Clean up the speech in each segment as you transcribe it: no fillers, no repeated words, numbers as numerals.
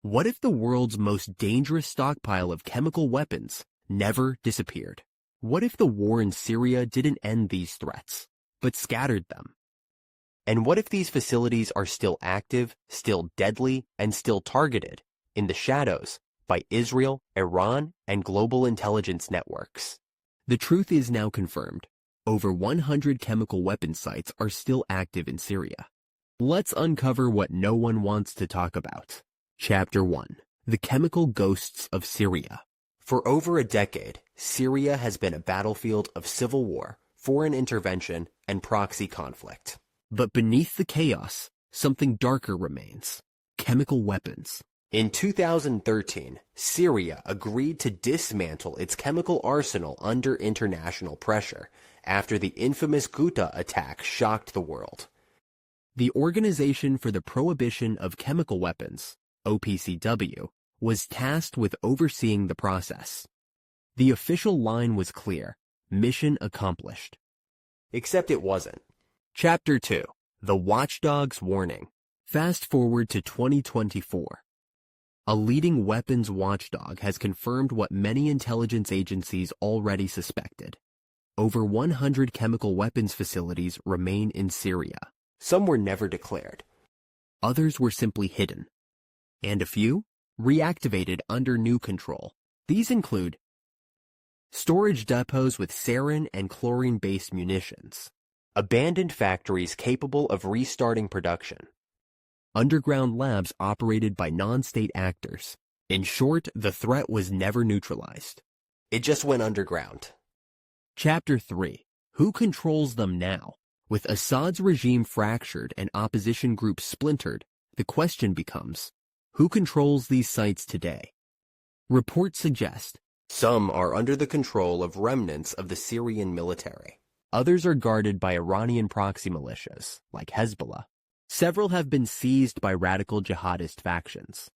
What if the world's most dangerous stockpile of chemical weapons never disappeared? What if the war in Syria didn't end these threats, but scattered them? And what if these facilities are still active, still deadly, and still targeted, in the shadows, by Israel, Iran, and global intelligence networks? The truth is now confirmed. Over 100 chemical weapon sites are still active in Syria. Let's uncover what no one wants to talk about. Chapter 1. The Chemical Ghosts of Syria. For over a decade, Syria has been a battlefield of civil war, foreign intervention, and proxy conflict. But beneath the chaos, something darker remains: chemical weapons. In 2013, Syria agreed to dismantle its chemical arsenal under international pressure after the infamous Ghouta attack shocked the world. The Organization for the Prohibition of Chemical Weapons, OPCW, was tasked with overseeing the process. The official line was clear: mission accomplished. Except it wasn't. Chapter 2. The Watchdogs Warning. Fast forward to 2024. A leading weapons watchdog has confirmed what many intelligence agencies already suspected. Over 100 chemical weapons facilities remain in Syria. Some were never declared. Others were simply hidden. And a few reactivated under new control. These include storage depots with sarin and chlorine-based munitions, abandoned factories capable of restarting production, underground labs operated by non-state actors. In short, the threat was never neutralized. It just went underground. Chapter 3. Who controls them now? With Assad's regime fractured and opposition groups splintered, the question becomes, who controls these sites today? Reports suggest some are under the control of remnants of the Syrian military. Others are guarded by Iranian proxy militias, like Hezbollah. Several have been seized by radical jihadist factions.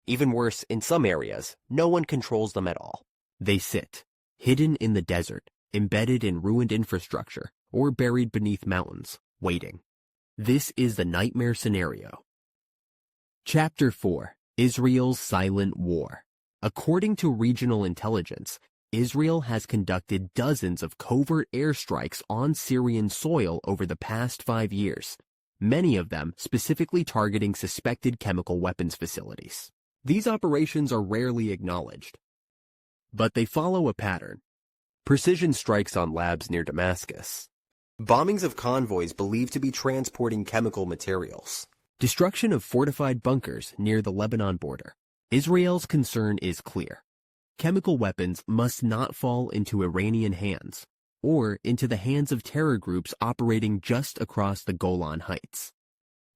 Even worse, in some areas, no one controls them at all. They sit, hidden in the desert, embedded in ruined infrastructure, or buried beneath mountains, waiting. This is the nightmare scenario. Chapter 4. Israel's Silent War. According to regional intelligence, Israel has conducted dozens of covert airstrikes on Syrian soil over the past 5 years, many of them specifically targeting suspected chemical weapons facilities. These operations are rarely acknowledged, but they follow a pattern. Precision strikes on labs near Damascus. Bombings of convoys believed to be transporting chemical materials. Destruction of fortified bunkers near the Lebanon border. Israel's concern is clear. Chemical weapons must not fall into Iranian hands, or into the hands of terror groups operating just across the Golan Heights.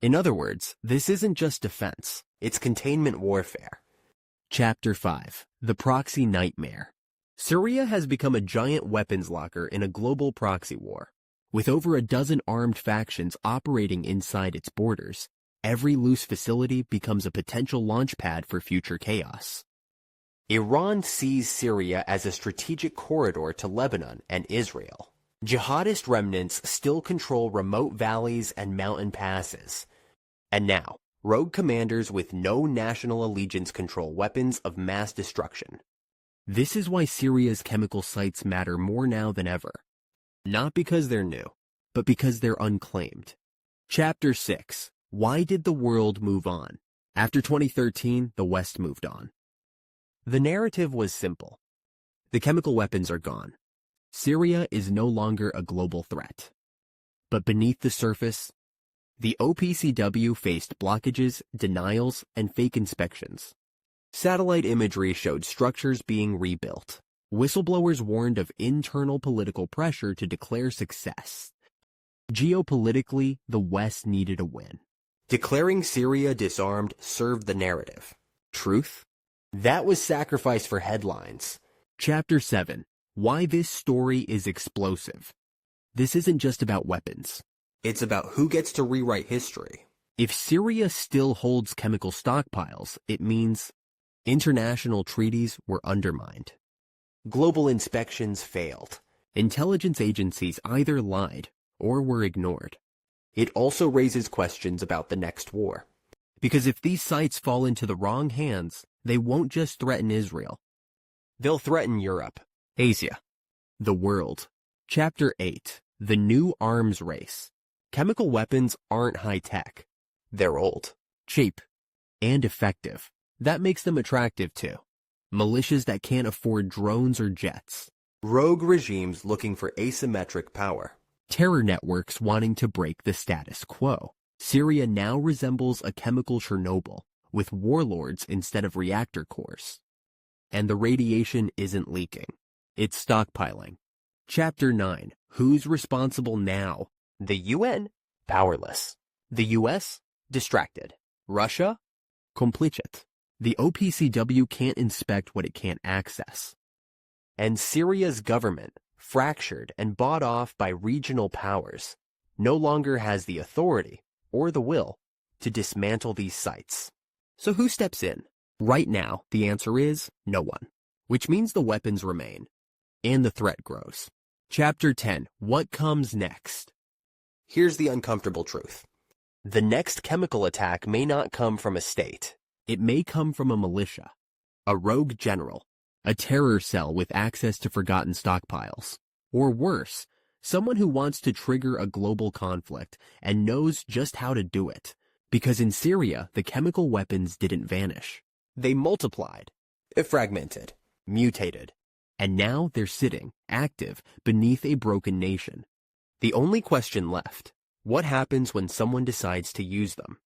In other words, this isn't just defense, it's containment warfare. Chapter 5. The Proxy Nightmare. Syria has become a giant weapons locker in a global proxy war. With over a dozen armed factions operating inside its borders, every loose facility becomes a potential launchpad for future chaos. Iran sees Syria as a strategic corridor to Lebanon and Israel. Jihadist remnants still control remote valleys and mountain passes. And now, rogue commanders with no national allegiance control weapons of mass destruction. This is why Syria's chemical sites matter more now than ever. Not because they're new, but because they're unclaimed. Chapter 6. Why did the world move on? After 2013, the West moved on. The narrative was simple. The chemical weapons are gone. Syria is no longer a global threat. But beneath the surface, the OPCW faced blockages, denials, and fake inspections. Satellite imagery showed structures being rebuilt. Whistleblowers warned of internal political pressure to declare success. Geopolitically, the West needed a win. Declaring Syria disarmed served the narrative. Truth? That was sacrifice for headlines. Chapter 7. Why this story is explosive. This isn't just about weapons. It's about who gets to rewrite history. If Syria still holds chemical stockpiles, it means international treaties were undermined. Global inspections failed. Intelligence agencies either lied or were ignored. It also raises questions about the next war. Because if these sites fall into the wrong hands, they won't just threaten Israel. They'll threaten Europe, Asia, the world. Chapter 8. The New Arms Race. Chemical weapons aren't high-tech. They're old, cheap, and effective. That makes them attractive too. Militias that can't afford drones or jets. Rogue regimes looking for asymmetric power. Terror networks wanting to break the status quo. Syria now resembles a chemical Chernobyl, with warlords instead of reactor cores. And the radiation isn't leaking. It's stockpiling. Chapter 9. Who's responsible now? The UN? Powerless. The US? Distracted. Russia? Complicit. The OPCW can't inspect what it can't access. And Syria's government, fractured and bought off by regional powers, no longer has the authority or the will to dismantle these sites. So who steps in? Right now, the answer is no one, which means the weapons remain, and the threat grows. Chapter 10. What comes next? Here's the uncomfortable truth. The next chemical attack may not come from a state. It may come from a militia, a rogue general, a terror cell with access to forgotten stockpiles, or worse, someone who wants to trigger a global conflict and knows just how to do it. Because in Syria, the chemical weapons didn't vanish. They multiplied, fragmented, mutated, and now they're sitting, active, beneath a broken nation. The only question left: what happens when someone decides to use them?